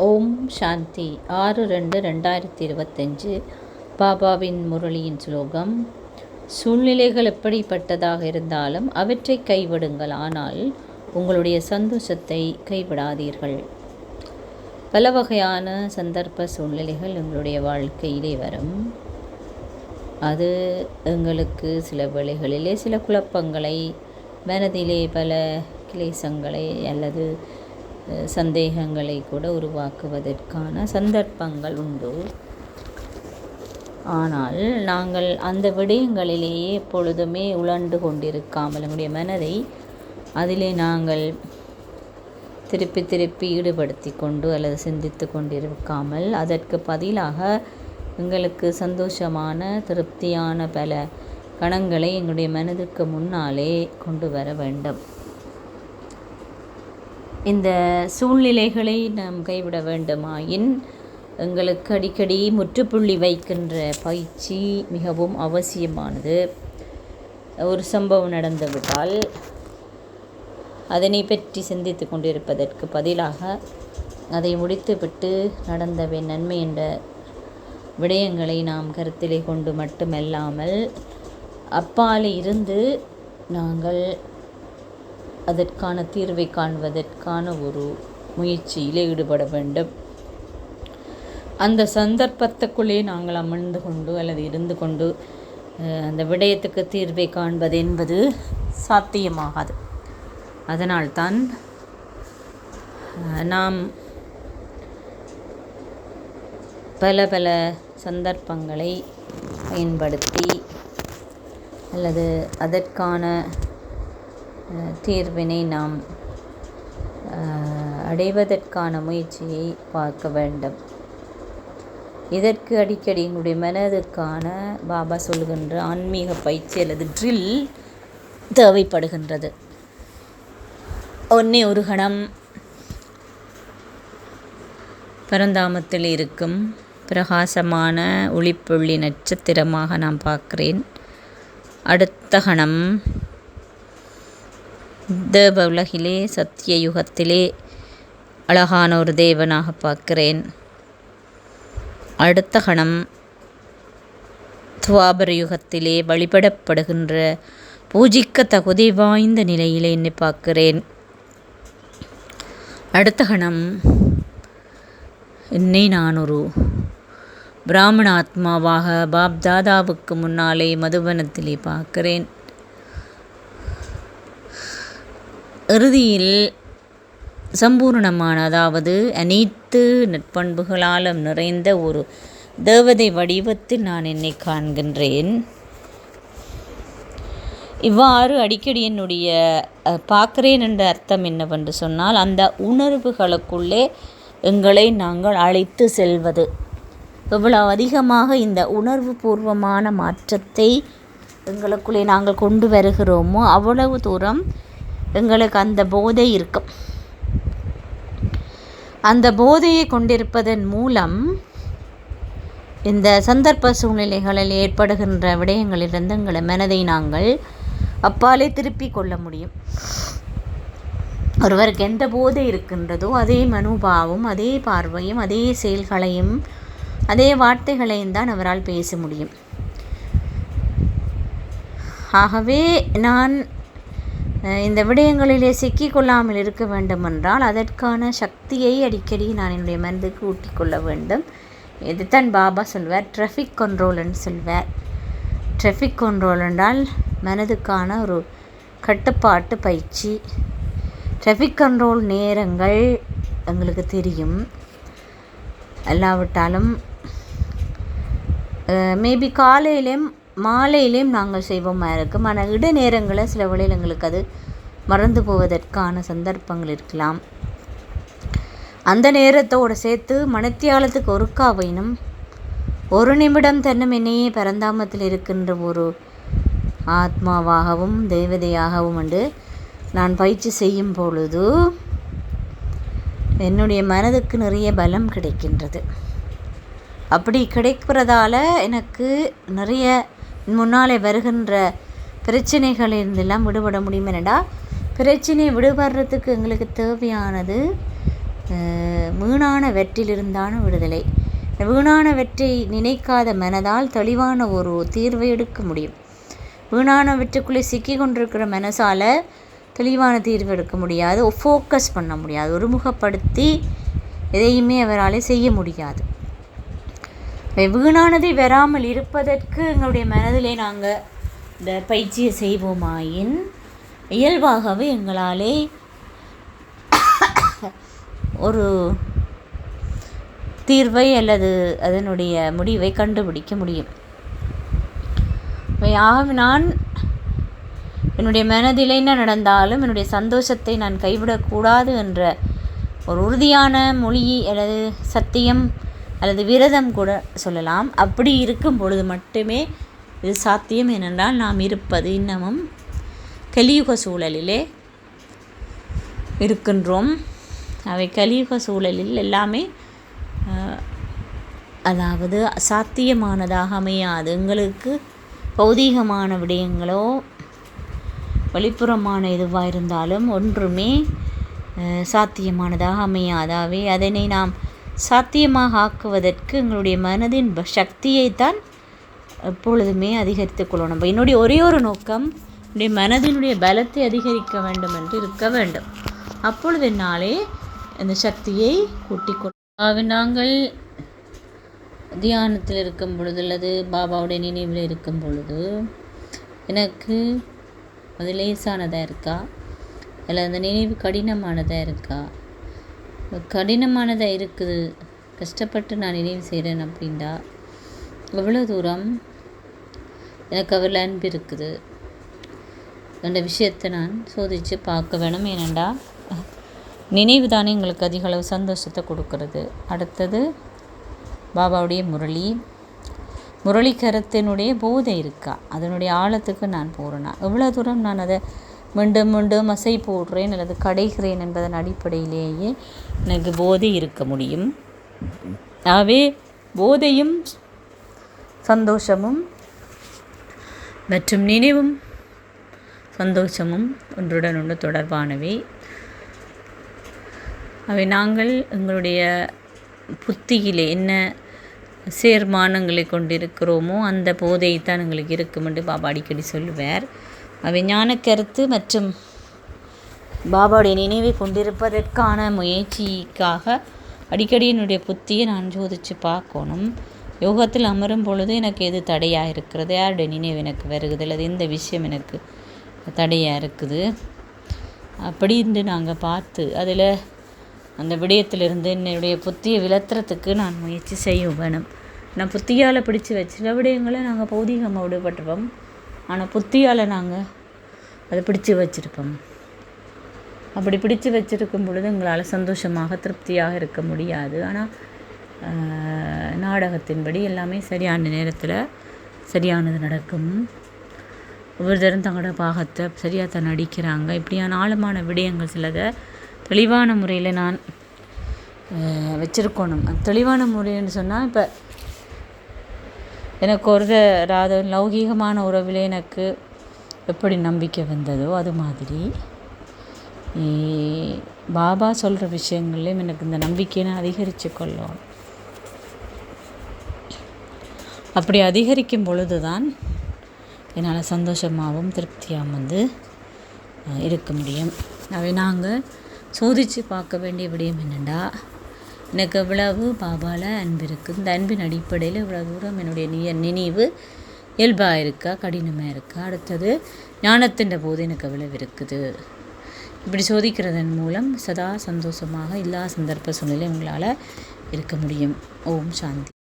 ஓம் சாந்தி 6/2/2025 பாபாவின் முரளியின் ஸ்லோகம். சூழ்நிலைகள் எப்படிப்பட்டதாக இருந்தாலும் அவற்றை கைவிடுங்கள், ஆனால் உங்களுடைய சந்தோஷத்தை கைவிடாதீர்கள். பல வகையான சந்தர்ப்ப சூழ்நிலைகள் எங்களுடைய வாழ்க்கையிலே வரும். அது எங்களுக்கு சில வேளைகளிலே சில குழப்பங்களை, மனதிலே பல கிளேசங்களை அல்லது சந்தேகங்களை கூட உருவாக்குவதற்கான சந்தர்ப்பங்கள் உண்டு. ஆனால் நாங்கள் அந்த விடயங்களிலேயே எப்பொழுதுமே உழண்டு கொண்டிருக்காமல் நம்முடைய மனதை அதிலே நாங்கள் திருப்பி திருப்பி ஈடுபடுத்தி கொண்டு அல்லது சிந்தித்து கொண்டிருக்காமல் அதற்கு பதிலாக எங்களுக்கு சந்தோஷமான திருப்தியான பல கணங்களை எங்களுடைய மனதுக்கு முன்னாலே கொண்டு வர வேண்டும். இந்த சூழ்நிலைகளை நாம் கைவிட வேண்டுமாயின் எங்களுக்கு அடிக்கடி முற்றுப்புள்ளி வைக்கின்ற பயிற்சி மிகவும் அவசியமானது. ஒரு சம்பவம் நடந்துவிட்டால் அதனை பற்றி சிந்தித்து கொண்டிருப்பதற்கு பதிலாக அதை முடித்துவிட்டு நடந்தவை நன்மை என்ற விடயங்களை நாம் கருத்திலே கொண்டு மட்டுமல்லாமல் அப்பாலே இருந்து நாங்கள் அதற்கான தீர்வை காண்பதற்கான ஒரு முயற்சியிலே ஈடுபட வேண்டும். அந்த சந்தர்ப்பத்துக்குள்ளே நாங்கள் அமர்ந்து கொண்டு அல்லது இருந்து கொண்டு அந்த விடயத்துக்கு தீர்வை காண்பது என்பது சாத்தியமாகாது. அதனால்தான் நாம் பல பல சந்தர்ப்பங்களை பயன்படுத்தி அல்லது அதற்கான தீர்வினை நாம் அடைவதற்கான முயற்சியை பார்க்க வேண்டும். இதற்கு அடிக்கடி எங்களுடைய மனதுக்கான பாபா சொல்கின்ற ஆன்மீக பயிற்சி அல்லது ட்ரில் தேவைப்படுகின்றது. ஒன்னே ஒரு கணம் பரந்தாமத்தில் இருக்கும் பிரகாசமான ஒளிப்புள்ளி நட்சத்திரமாக நான் பார்க்கிறேன். அடுத்த கணம் தேவ உலகிலே சத்திய யுகத்திலே அழகான ஒரு தேவனாக பார்க்கிறேன். அடுத்த கணம் துவாபர யுகத்திலே வழிபடப்படுகின்ற பூஜிக்க தகுதி வாய்ந்த நிலையிலே என்னை பார்க்கிறேன். அடுத்த கணம் என்னை நான் ஒரு பிராமண ஆத்மாவாக பாப் தாதாவுக்கு முன்னாலே மதுபனத்திலே பார்க்கிறேன். இறுதியில் சம்பூர்ணமான, அதாவது அனைத்து நற்பண்புகளாலும் நிறைந்த ஒரு தேவதை வடிவத்தில் நான் என்னை காண்கின்றேன். இவ்வாறு அடிக்கடி என்னுடைய பார்க்கிறேன் என்ற அர்த்தம் என்னவென்று சொன்னால், அந்த உணர்வுகளுக்குள்ளே எங்களை நாங்கள் அழைத்து செல்வது. எவ்வளவு அதிகமாக இந்த உணர்வு பூர்வமான மாற்றத்தை எங்களுக்குள்ளே நாங்கள் கொண்டு வருகிறோமோ அவ்வளவு தூரம் எங்களுக்கு அந்த போதை இருக்கும். அந்த போதையை கொண்டிருப்பதன் மூலம் இந்த சந்தர்ப்ப சூழ்நிலைகளில் ஏற்படுகின்ற விடயங்களிலிருந்து எங்களை மனதை நாங்கள் அப்பாலே திருப்பி கொள்ள முடியும். ஒருவருக்கு எந்த போதை இருக்கின்றதோ அதே மனோபாவம், அதே பார்வையும், அதே செயல்களையும், அதே வார்த்தைகளையும் தான் அவரால் பேச முடியும். ஆகவே நான் இந்த விடயங்களிலே சிக்கிக்கொள்ளாமல் இருக்க வேண்டுமென்றால் அதற்கான சக்தியை அடிக்கடி நான் என்னுடைய மனதுக்கு ஊட்டிக்கொள்ள வேண்டும். இதுதான் பாபா சொல்வார், ட்ராஃபிக் கண்ட்ரோல்னு சொல்வார். ட்ராஃபிக் கண்ட்ரோல் என்றால் மனதுக்கான ஒரு கட்டுப்பாட்டு பயிற்சி. ட்ராஃபிக் கண்ட்ரோல் நேரங்கள் எங்களுக்கு தெரியும். அல்லாவிட்டாலும் மேபி காலையிலேயும் மாலையிலேயும் நாங்கள் செய்வோமா இருக்கும். ஆனால் இடைநேரங்களை சில வேளையில் எங்களுக்கு அது மறந்து போவதற்கான சந்தர்ப்பங்கள் இருக்கலாம். அந்த நேரத்தோடு சேர்த்து மணித்தியாலத்துக்கு ஒருக்காவையினும் ஒரு நிமிடம் தன்னும் என்னையே பரந்தாமத்தில் இருக்கின்ற ஒரு ஆத்மாவாகவும் தேவதையாகவும் என்று நான் பயிற்சி செய்யும் பொழுது என்னுடைய மனதுக்கு நிறைய பலம் கிடைக்கின்றது. அப்படி கிடைக்கிறதால எனக்கு நிறைய முன்னாலே வருகின்ற பிரச்சனைகளிலிருந்தெல்லாம் விடுபட முடியும். என்னடா பிரச்சனை விடுபடுறதுக்கு எங்களுக்கு தேவையானது வீணானவற்றிலிருந்தான விடுதலை. வீணானவற்றை நினைக்காத மனதால் தெளிவான ஒரு தீர்வை எடுக்க முடியும். வீணானவற்றுக்குள்ளே சிக்கி கொண்டிருக்கிற மனசால் தெளிவான தீர்வு எடுக்க முடியாது, ஃபோக்கஸ் பண்ண முடியாது, ஒருமுகப்படுத்தி எதையுமே அவரால் செய்ய முடியாது. வீணானதை வராமல் இருப்பதற்கு எங்களுடைய மனதிலே நாங்கள் இந்த பயிற்சியை செய்வோமாயின் இயல்பாகவே எங்களாலே ஒரு தீர்வை அல்லது அதனுடைய முடிவை கண்டுபிடிக்க முடியும். நான் என்னுடைய மனதில் என்ன நடந்தாலும் என்னுடைய சந்தோஷத்தை நான் கைவிடக்கூடாது என்ற ஒரு உறுதியான மொழி அல்லது சத்தியம் அல்லது விரதம் கூட சொல்லலாம். அப்படி இருக்கும் பொழுது மட்டுமே இது சாத்தியம். ஏனென்றால் நாம் இருப்பது இன்னமும் கலியுக சூழலிலே இருக்கின்றோம். அவை கலியுக சூழலில் எல்லாமே அதாவது சாத்தியமானதாக அமையாது. எங்களுக்கு பௌதீகமான விடயங்களோ வெளிப்புறமான எதுவாக இருந்தாலும் ஒன்றுமே சாத்தியமானதாக அமையாதாவே அதனை நாம் சாத்தியமாக ஆக்குவதற்கு எங்களுடைய மனதின் சக்தியைத்தான் எப்பொழுதுமே அதிகரித்து கொள்ளணும். என்னுடைய ஒரே ஒரு நோக்கம் என்னுடைய மனதினுடைய பலத்தை அதிகரிக்க வேண்டும் என்று இருக்க வேண்டும். அப்பொழுது என்னாலே அந்த சக்தியை கூட்டிக் கொள்ள. நாங்கள் தியானத்தில் இருக்கும் பொழுது அல்லது பாபாவுடைய நினைவில் இருக்கும் பொழுது எனக்கு அது லேசானதாக இருக்கா இல்லை அந்த நினைவு கடினமானதாக இருக்கா? கடினமானதாக இருக்குது, கஷ்டப்பட்டு நான் நினைவு செய்கிறேன் அப்படின்டா எவ்வளோ தூரம் எனக்கு அவரில் அன்பு இருக்குது என்ற விஷயத்தை நான் சோதித்து பார்க்க வேணும். ஏனெண்டா நினைவு தானே எங்களுக்கு அதிக அளவு சந்தோஷத்தை கொடுக்கறது. அடுத்தது பாபாவுடைய முரளி கரத்தினுடைய போதை இருக்கா, அதனுடைய ஆழத்துக்கு நான் போகிறேன்னா எவ்வளோ தூரம் நான் அதை மீண்டும் மீண்டும் அசை போடுறேன் அல்லது கடைகிறேன் என்பதன் அடிப்படையிலேயே எனக்கு போதை இருக்க முடியும். ஆகவே போதையும் சந்தோஷமும் மற்றும் நினைவும் சந்தோஷமும் ஒன்றுடன் ஒன்று தொடர்பானவை. அவை நாங்கள் எங்களுடைய புத்தியிலே என்ன சேர்மானங்களை கொண்டிருக்கிறோமோ அந்த போதைத்தான் எங்களுக்கு இருக்கும் என்று பாபா அடிக்கடி சொல்லுவார். அவை ஞான கருத்து மற்றும் பாபாவுடைய நினைவை கொண்டிருப்பதற்கான முயற்சிக்காக அடிக்கடி என்னுடைய புத்தியை நான் சோதித்து பார்க்கணும். யோகத்தில் அமரும் பொழுது எனக்கு எது தடையாக இருக்கிறது, யாருடைய நினைவு எனக்கு வருகுது அல்லது இந்த விஷயம் எனக்கு தடையாக இருக்குது அப்படின்னு நாங்கள் பார்த்து அதில் அந்த விடயத்திலிருந்து என்னுடைய புத்தியை விளத்துறதுக்கு நான் முயற்சி செய்ய வேணும். நான் புத்தியால் பிடிச்சி வச்சுருக்க விடயங்களை நாங்கள் பௌதீகமாக விடுபட்டுருப்போம், ஆனால் புத்தியால் நாங்கள் அதை பிடிச்சி வச்சுருப்போம். அப்படி பிடிச்சு வச்சுருக்கும் பொழுது எங்களால் சந்தோஷமாக திருப்தியாக இருக்க முடியாது. ஆனால் நாடகத்தின்படி எல்லாமே சரியான நேரத்தில் சரியானது நடக்கும். ஒவ்வொருத்தரும் தங்களோட பாகத்தை சரியாக தான் நடிக்கிறாங்க. இப்படியான ஆழமான விடயங்கள் சிலதை தெளிவான முறையில் நான் வச்சுருக்கணும். தெளிவான முறைன்னு சொன்னால் இப்போ எனக்கு ஒரு லௌகீகமான உறவில் எனக்கு எப்படி நம்பிக்கை வந்ததோ அது மாதிரி பாபா சொல்கிற விஷயங்கள்லேயும் எனக்கு இந்த நம்பிக்கையை நான் அதிகரித்து கொள்ளும். அப்படி அதிகரிக்கும் பொழுது தான் என்னால் சந்தோஷமாகவும் திருப்தியாகவும் இருக்க முடியும். அவை நாங்கள் சோதித்து பார்க்க வேண்டிய விடயம் என்னென்னா, எனக்கு எவ்வளவு பாபாவில் அன்பு இருக்குது, இந்த அன்பின் அடிப்படையில் இவ்வளோ தூரம் என்னுடைய நினைவு இயல்பாக இருக்கா கடினமாக இருக்கா, அடுத்தது ஞானத்தின் போது எனக்கு எவ்வளவு இருக்குது. இப்படி சோதிக்கிறதன் மூலம் சதா சந்தோஷமாக எல்லா சந்தர்ப்ப சூழ்நிலையும் உங்களால் இருக்க முடியும். ஓம் சாந்தி.